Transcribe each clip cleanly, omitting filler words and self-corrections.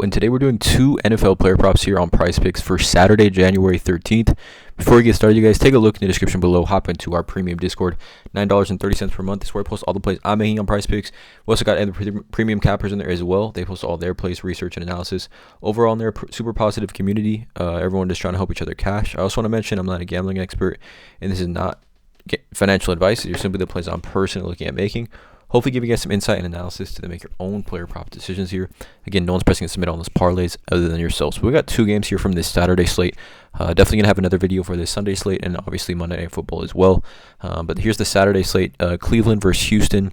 And today we're doing 2 NFL player props here on PrizePicks for Saturday, January 13th. Before we get started, you guys take a look in the description below. Hop into our premium Discord. $9.30 per month is where I post all the plays I'm making on PrizePicks. We also got other premium cappers in there as well. They post all their plays, research, and analysis. Overall, in their super positive community, everyone just trying to help each other cash. I also want to mention I'm not a gambling expert, and this is not financial advice. These are simply the plays I'm personally looking at making. Hopefully give you guys some insight and analysis to make your own player prop decisions here. Again, no one's pressing to submit on those parlays other than yourselves. So we got 2 games here from this Saturday slate. Definitely going to have another video for this Sunday slate and obviously Monday Night Football as well. But here's the Saturday slate. Cleveland versus Houston.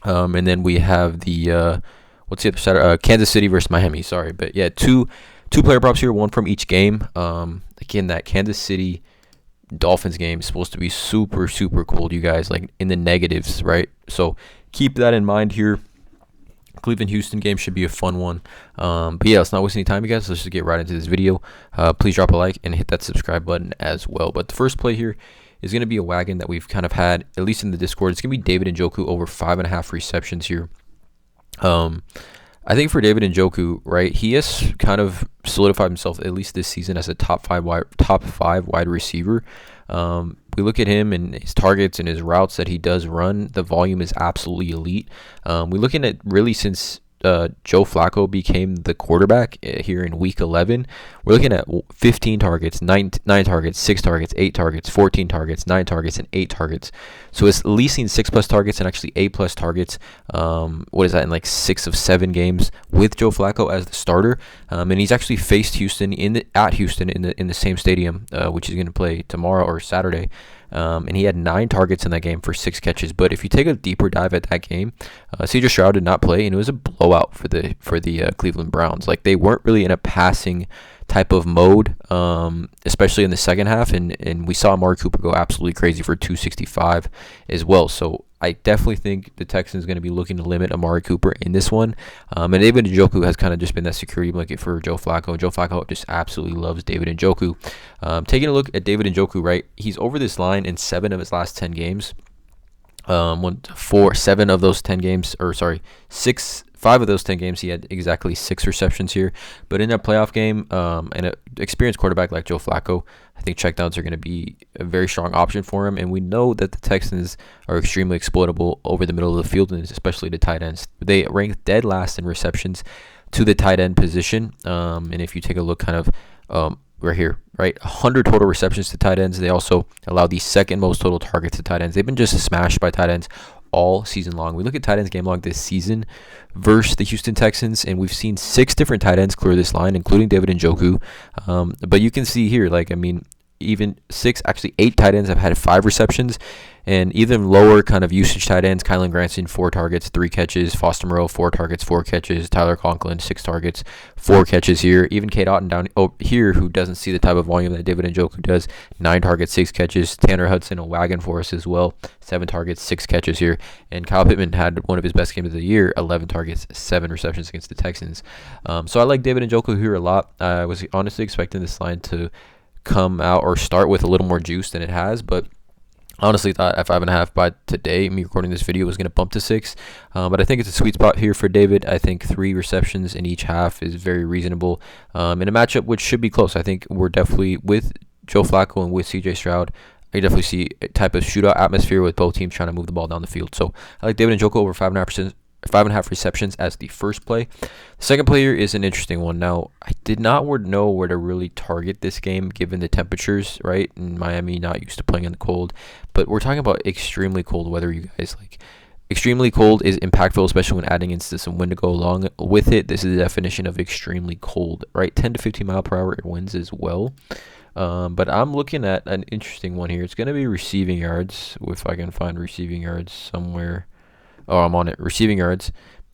And then we have the, what's the other Saturday? Kansas City versus Miami, sorry. But yeah, two player props here, one from each game. Again, that Kansas City Dolphins game is supposed to be super cold, you guys, like in the negatives, right? So keep that in mind here. Cleveland Houston game should be a fun one. But yeah, let's not waste any time, you guys. Let's just get right into this video. Please drop a like and hit that subscribe button as well. But the first play here is going to be a wagon that we've kind of had, at least in the Discord. It's going to be David Njoku over 5.5 receptions here. I think for David Njoku, right, he has kind of solidified himself, at least this season, as a top five wide receiver. We look at him and his targets and his routes that he does run. The volume is absolutely elite. We're looking at really since Joe Flacco became the quarterback here in week 11. We're looking at 15 targets, 9 targets, 6 targets, 8 targets, 14 targets, 9 targets, and 8 targets. So it's at least seen 6+ targets and actually 8+ targets. What is that, in like 6 of 7 games with Joe Flacco as the starter? And he's actually faced Houston at Houston in the same stadium, which he's going to play tomorrow or Saturday. And he had 9 targets in that game for 6 catches. But if you take a deeper dive at that game, C.J. Stroud did not play, and it was a blowout for the Cleveland Browns. Like, they weren't really in a passing type of mode, especially in the second half. And we saw Amari Cooper go absolutely crazy for 265 as well. So I definitely think the Texans going to be looking to limit Amari Cooper in this one. And David Njoku has kind of just been that security blanket for Joe Flacco. Joe Flacco just absolutely loves David Njoku. Taking a look at David Njoku, right, he's over this line in 7 of his last 10 games. 7 of those 10 games, or sorry, 5 of those 10 games, he had exactly 6 receptions here. But in a playoff game, and an experienced quarterback like Joe Flacco, I think checkdowns are going to be a very strong option for him. And we know that the Texans are extremely exploitable over the middle of the field, and especially the tight ends. They rank dead last in receptions to the tight end position. And if you take a look kind of right here, right, 100 total receptions to tight ends. They also allow the second most total targets to tight ends. They've been just smashed by tight ends all season long. We look at tight ends game log this season versus the Houston Texans, and we've seen 6 different tight ends clear this line, including David Njoku. But you can see here, like, I mean, even 8 tight ends have had 5 receptions, and even lower kind of usage tight ends, Kylan Granson, 4 targets, 3 catches, Foster Moreau, 4 targets, 4 catches, Tyler Conklin, 6 targets, 4 catches here, even Kate Otten down here, who doesn't see the type of volume that David Njoku does, 9 targets, 6 catches, Tanner Hudson, a wagon for us as well, 7 targets, 6 catches here, and Kyle Pittman had one of his best games of the year, 11 targets, 7 receptions against the Texans. So I like David Njoku here a lot. I was honestly expecting this line to come out or start with a little more juice than it has, but honestly thought at 5.5 by today, me recording this video, was going to bump to 6. But I think it's a sweet spot here for David. I think 3 receptions in each half is very reasonable. In a matchup which should be close, I think we're definitely with Joe Flacco and with C.J. Stroud. I definitely see a type of shootout atmosphere with both teams trying to move the ball down the field. So I like David Njoku over 5.5 receptions as the first play. The second play here is an interesting one. Now, I did not know where to really target this game given the temperatures, right? In Miami, not used to playing in the cold. But we're talking about extremely cold weather, you guys. Like, extremely cold is impactful, especially when adding into some wind to go along with it. This is the definition of extremely cold, right? 10 to 15 mile per hour winds as well. But I'm looking at an interesting one here. It's going to be receiving yards, if I can find receiving yards somewhere. Oh, I'm on it. Receiving yards.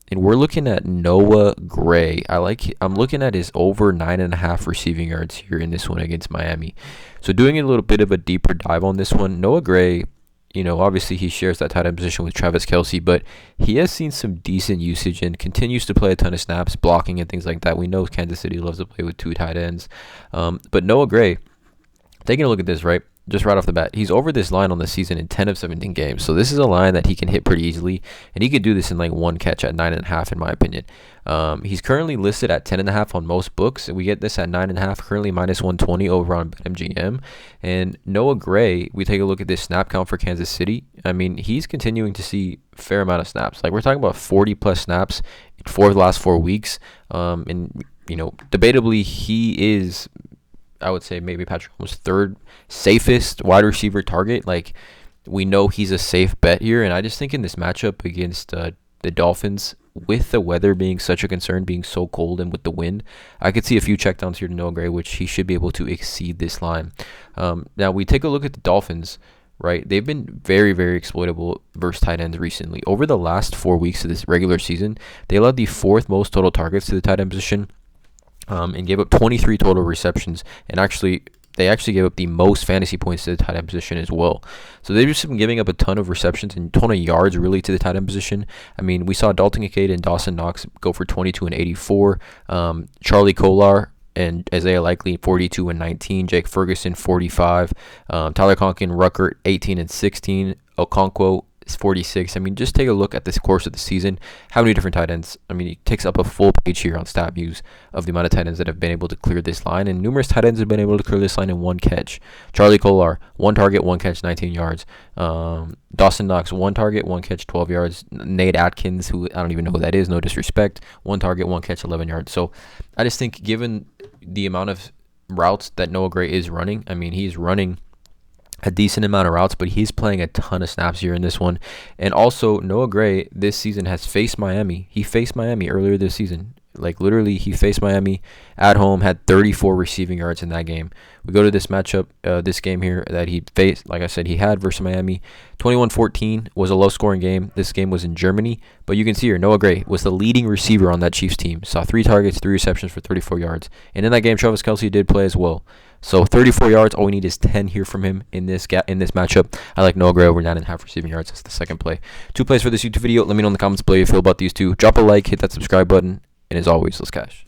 And we're looking at Noah Gray. I'm looking at his over 9.5 receiving yards here in this one against Miami. So doing a little bit of a deeper dive on this one, Noah Gray, you know, obviously he shares that tight end position with Travis Kelce, but he has seen some decent usage and continues to play a ton of snaps, blocking and things like that. We know Kansas City loves to play with 2 tight ends. But Noah Gray, taking a look at this, right? just right off the bat, he's over this line on the season in 10 of 17 games. So this is a line that he can hit pretty easily, and he could do this in like one catch at 9.5, in my opinion. He's currently listed at 10.5 on most books. We get this at 9.5, currently minus 120 over on BetMGM. And Noah Gray, we take a look at this snap count for Kansas City. I mean, he's continuing to see a fair amount of snaps. Like, we're talking about 40 plus snaps in 4 of the last 4 weeks. And debatably, he is, I would say, maybe Patrick Mahomes' third safest wide receiver target. Like, we know he's a safe bet here, and I just think in this matchup against the Dolphins, with the weather being such a concern, being so cold, and with the wind, I could see a few checkdowns here to Noah Gray, which he should be able to exceed this line. Now, we take a look at the Dolphins, right? They've been very, very exploitable versus tight ends recently. Over the last 4 weeks of this regular season, they allowed the 4th most total targets to the tight end position, and gave up 23 total receptions, and they actually gave up the most fantasy points to the tight end position as well. So they've just been giving up a ton of receptions and a ton of yards really to the tight end position. I mean, we saw Dalton Kincaid and Dawson Knox go for 22 and 84. Charlie Kolar and Isaiah Likely 42 and 19. Jake Ferguson 45. Tyler Conklin, Ruckert 18 and 16. Okonkwo is 46. I mean, just take a look at this course of the season. How many different tight ends? I mean, it takes up a full page here on stat views of the amount of tight ends that have been able to clear this line, and numerous tight ends have been able to clear this line in one catch. Charlie Kolar, 1 target, 1 catch, 19 yards. Dawson Knox, 1 target, 1 catch, 12 yards. Nate Atkins, who I don't even know who that is, no disrespect, 1 target, 1 catch, 11 yards. So I just think given the amount of routes that Noah Gray is running, I mean, he's running a decent amount of routes, but he's playing a ton of snaps here in this one. And also, Noah Gray this season has faced Miami. He faced Miami earlier this season. Like, literally, he faced Miami at home, had 34 receiving yards in that game. We go to this matchup, this game here that he faced, like I said, he had versus Miami. 21-14 was a low-scoring game. This game was in Germany. But you can see here, Noah Gray was the leading receiver on that Chiefs team. Saw 3 targets, 3 receptions for 34 yards. And in that game, Travis Kelce did play as well. So 34 yards, all we need is 10 here from him in this matchup. I like Noah Gray over 9.5 receiving yards. That's the second play. 2 plays for this YouTube video. Let me know in the comments below how you feel about these two. Drop a like, hit that subscribe button, and as always, let's cash.